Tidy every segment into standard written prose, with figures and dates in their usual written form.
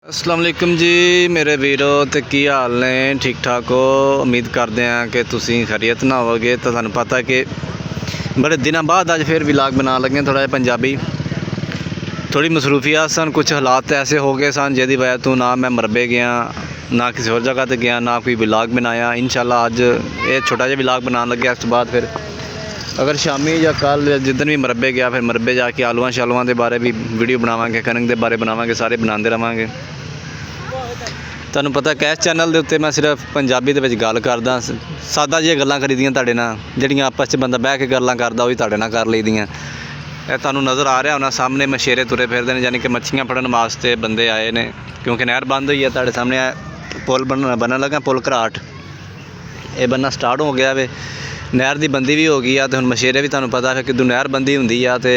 अस्सलाम वालेकुम जी मेरे वीरो तो की हाल ने ठीक ठाक हो। उम्मीद करते हैं कि तुसी खैरियत ना होवोगे। तो थानू पता कि बड़े दिनों बाद अज फिर व्लॉग बना लगे थोड़ा जिहा पंजाबी। थोड़ी मसरूफियात सन, कुछ हालात ऐसे हो गए सन जिहदी वजह तो ना मैं मरबे गया ना किसी होर जगह ते गया ना कोई व्लॉग बनाया। इंशाल्लाह अज ये छोटा जिहा व्लॉग बनाने लगे। इस तो बाद फिर अगर शामी या कल जिदन भी मरबे गया फिर मरबे जाके आलूआं शालूआं के बारे भी वीडियो बनावांगे, कणक के बारे बनावांगे, सारे बनाते रहांगे। तुहानू पता कैश चैनल के उत्ते मैं सिर्फ पंजाबी दे विच गल करदा, सादा जिहियां गल्लां करीदियां तुहाडे नाल, जिहड़ियां आपस च बंदा बह के गल्लां करदा ओही तुहाडे नाल कर लईदियां। ਇਹ ਤੁਹਾਨੂੰ नज़र आ रहा होना सामने मछेरे तुरे फिरते हैं, यानी कि मच्छियाँ फड़न वास्ते बंदे आए ने, क्योंकि नहर बंद हुई है। तुहाडे सामने पुल बनन लगा, पुल घराट ये बनना स्टार्ट हो गया वे। नहर की बंदी भी हो गई है, तो हुण मछेरे भी तुहानू पता है कि नहर बंदी हुंदी आ ते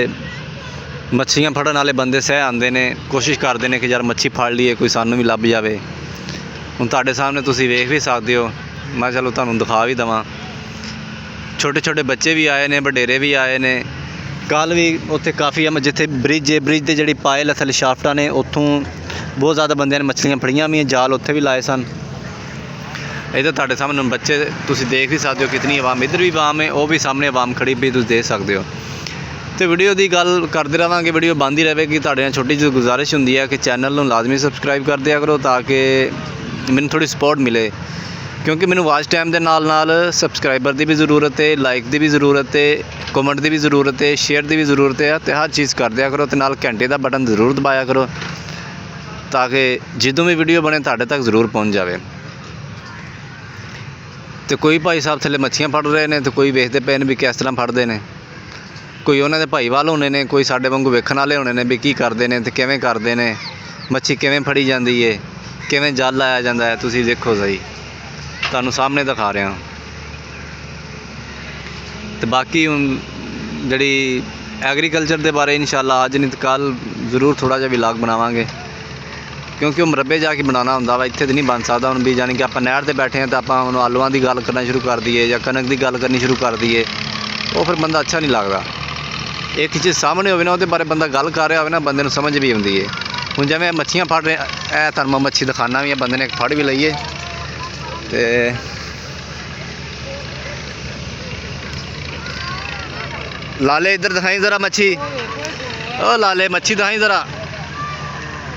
मच्छियाँ फड़न वाले बंदे सह आंदे ने, कोशिश करते हैं कि यार मच्छी फड़ लीए, कोई सानू भी लभ जाए। हुण तुहाडे सामने तुसीं वेख भी सकते हो, मैं चलो तुहानू दिखा भी देवां। छोटे छोटे बच्चे भी आए ने, वडेरे भी आए ने। कल भी उत्थे काफ़ी जिथे ब्रिज है, ब्रिज के जी पायल थले शाफ्टा ने, उत्थों बहुत ज़्यादा बंदे ने मछलियाँ फड़ियां भी, जाल उत्थे भी लाए सन। इधर तुहाडे सामने बच्चे तुसीं देख भी सकते हो कितनी आवाम, इधर भी आवाम है, वो भी सामने आवाम खड़ी भी तुसीं देख सकते हो। तो वीडियो की गल करते रहांगे, वीडियो बंद ही रहेगी। तुहाडे नाल छोटी जी गुजारिश हुंदी है कि चैनल नूं लाजमी सबसक्राइब कर दिया करो, ताकि मैनूं थोड़ी सपोर्ट मिले, क्योंकि मैनूं वाच टाइम के नाल नाल सबसक्राइबर की भी जरूरत है, लाइक की भी जरूरत है, कमेंट की भी जरूरत है, शेयर की भी जरूरत है। तो हर चीज़ कर दिया करो, तो नाल घंटे का बटन जरूर दबाया करो, ताकि जदों भी वीडियो बने तुहाडे तक जरूर पहुँच जाए। तो कोई भाई साहब थले मच्छियाँ फड़ रहे हैं, तो कोई वेखते पे भी किस तरह फड़ते हैं। कोई उन्होंने भाईवाल होने ने, कोई साडे वांगू वेखण वाले होने ने भी की करते हैं तो किवें करते हैं, मच्छी किवें फड़ी जाती है, किवें जल लाया जाता है। तुसीं देखो सही, तुहानू सामने दिखा रहा। तो बाकी हुण जिहड़ी एग्रीकल्चर के बारे इंशाल्लाह अज नहीं तो कल जरूर थोड़ा जिहा व्लॉग बनावांगे, क्योंकि मरबे जाके बनाना हुंदा वा, इत्थे तो नहीं बन सकदा। हुण भी जानी कि आपां नहर ते बैठे हैं तो आपां हुण आलूआं की गल करना शुरू कर दईए या कणक की गल करनी शुरू कर दईए, वो फिर बंदा अच्छा नहीं लगता। एक चीज़ सामने होवे ना, उहदे बारे बंदा गल कर रहा होवे ना, बंदे नूं समझ भी आउंदी है। हुण जिवें मच्छियाँ फड़ रहे, ए तुहानूं मैं मच्छी दिखाना भी है, बंदे ने एक फड़ भी लई है। ते लाले इधर दिखाई ज़रा मच्छी, ओ लाले मच्छी दिखाई ज़रा,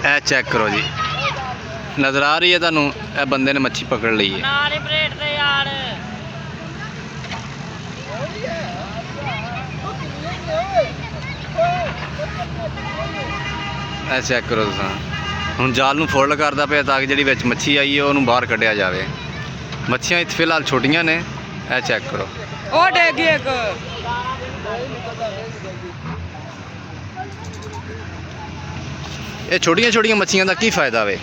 ए चेक करो जी, नज़र आ रही है तुहानूं, ए बंदे ने मच्छी पकड़ ली है। ए चेक करो तुसां, हुण जाल नूं फोल्ड करदा पिया ताकि जिहड़ी विच मच्छी आई है उहनूं बाहर कढिया जाए। मच्छियां इत्थे फिलहाल छोटियां ने, ए चेक करो। ओ डेगी एक ये छोटियां छोटियां मच्छियां का की फायदा वे?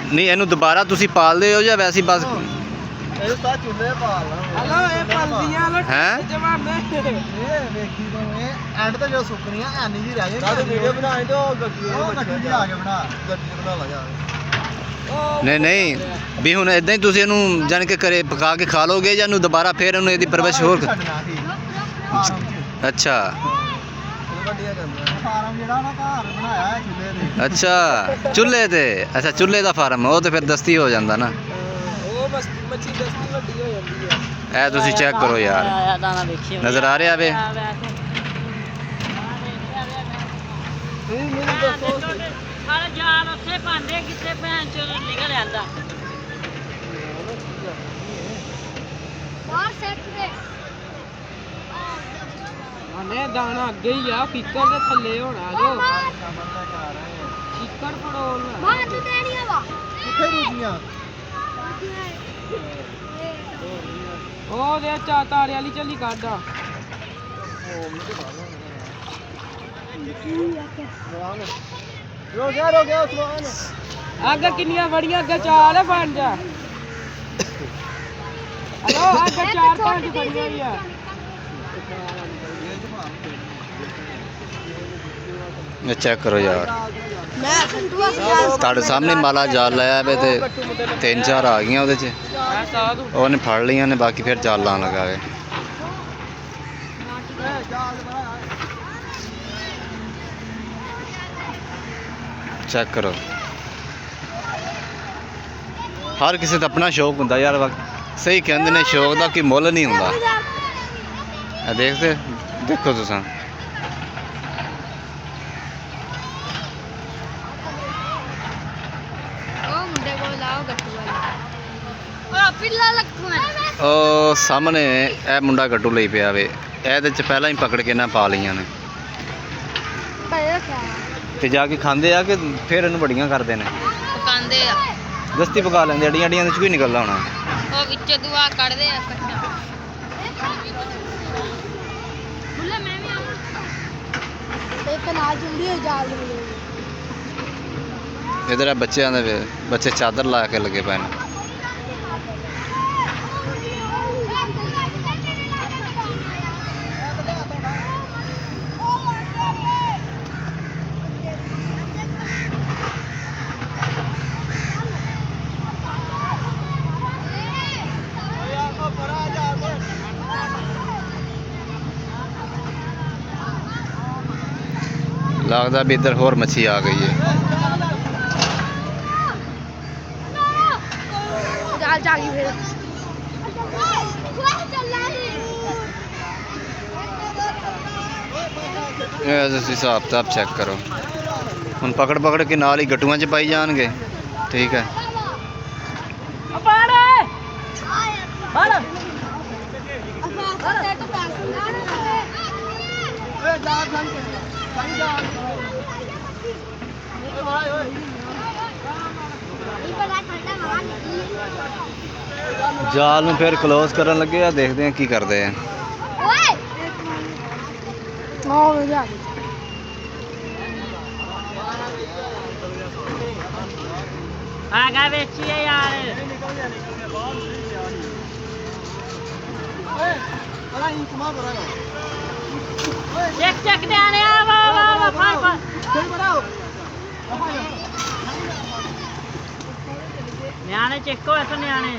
नहीं इनू दोबारा तुसी पालदे हो या वैसे ही बस हैं? नहीं नहीं भी हुण इदां ही तुसी इनू जान के करे पका के खा लोगे या इनू दोबारा फिर इनू इहदी परवरिश होर? अच्छा अच्छा चूल्हे ते, अच्छा चूल्हे का फार्म, वो तो फिर दस्ती हो जाता ना। ए तुसी चेक करो यार, नज़र आ रहा वे? दाना अगे ही आ, किकर दे थल्ले होना जो किकर फड़ोल ओ दे चा तारे वाली चली काटा अगर किन्नियां बड़ियां अगर चार है बन जा। हेलो अगर 4-5 बड़ियां ही है। चेक करो यार, तुहाडे सामने माला जाल लाया वे, तो 3-4 आ गई उहदे च, उन्हें फड़ लिया ने, बाकी फिर जाल लान लगा वे। ਚੈੱਕ ਕਰੋ। ਹਰ ਕਿਸੇ ਦਾ ਆਪਣਾ ਸ਼ੌਕ ਹੁੰਦਾ ਯਾਰ, ਸਹੀ ਕਹਿੰਦੇ ਨੇ ਸ਼ੌਕ ਦਾ ਕੋਈ ਮੁੱਲ ਨਹੀਂ ਹੁੰਦਾ। ਇਹ ਦੇਖੋ ਤੁਸੀਂ। ਉਹ ਮੁੰਡੇ ਕੋਲ ਲਾਓ ਗੱਟੂ ਵਾਲਾ। ਉਹ ਪਿੱਲਾ ਲੱਖੂ ਹੈ। ਉਹ ਸਾਹਮਣੇ ਇਹ ਮੁੰਡਾ ਗੱਟੂ ਲਈ ਪਿਆ ਵੇ, ਇਹਦੇ ਚ ਪਹਿਲਾਂ ਹੀ ਪਕੜ ਕੇ ਨਾ ਪਾ ਲਈਆਂ ਨੇ ਭਾਈ ਰੱਖਿਆ ਤੇ ਜਾ ਕੇ ਖਾਂਦੇ ਆ ਕਿ ਫਿਰ ਇਹਨੂੰ ਬੜੀਆਂ ਕਰਦੇ ਨੇ। ਪਕਾਉਂਦੇ ਆ, ਦਸਤੀ ਪਕਾ ਲੈਂਦੇ, ਅੜੀਆਂ ਅੜੀਆਂ ਦੇ ਚ ਕੋਈ ਨਿਕਲਦਾ ਹੋਣਾ। ਉਹ ਵਿੱਚ ਦੁਆ ਕੱਢਦੇ ਆ ਕੱਚਾ। ਬੁੱਲੇ ਮੈਂ ਵੀ ਆਵਾਂ। ਇੱਕ ਨਾਲ ਜੁੰਡੀ ਹੋ ਜਾਲ ਦੇ। ਇਧਰ ਆ ਬੱਚਿਆਂ ਦੇ ਬੱਚੇ ਚਾਦਰ ਲਾ ਕੇ ਲੱਗੇ ਪਏ ਨੇ। ਲੱਗਦਾ ਵੀ ਇੱਧਰ ਹੋਰ ਮੱਛੀ ਆ ਗਈ ਹੈ। ਜਾਲ ਜਾ ਗਈ ਫਿਰ। ਇਹ ਤੁਸੀਂ ਹਿਸਾਬ ਕਿਤਾਬ ਚੈੱਕ ਕਰੋ। ਹੁਣ ਪਕੜ ਕੇ ਨਾਲ ਹੀ ਗੱਟੂਆਂ 'ਚ ਪਾਈ ਜਾਣਗੇ। ਠੀਕ ਹੈ। ਜਾਲ ਨੂੰ ਫਿਰ ਕਲੋਜ਼ ਕਰਨ ਲੱਗੇ ਆ, ਦੇਖਦੇ ਆ ਕੀ ਕਰਦੇ ਆ। ਆ ਗਾ ਵੇਚੀਏ ਯਾਰ। ਚੱਕ ਦੇ ਆਣੇ ਆ। ਵਾ ਫੜ ਨਿਆਣੇ ਚੱਕੋ ਇੱਥੋਂ ਨਿਆਣੇ।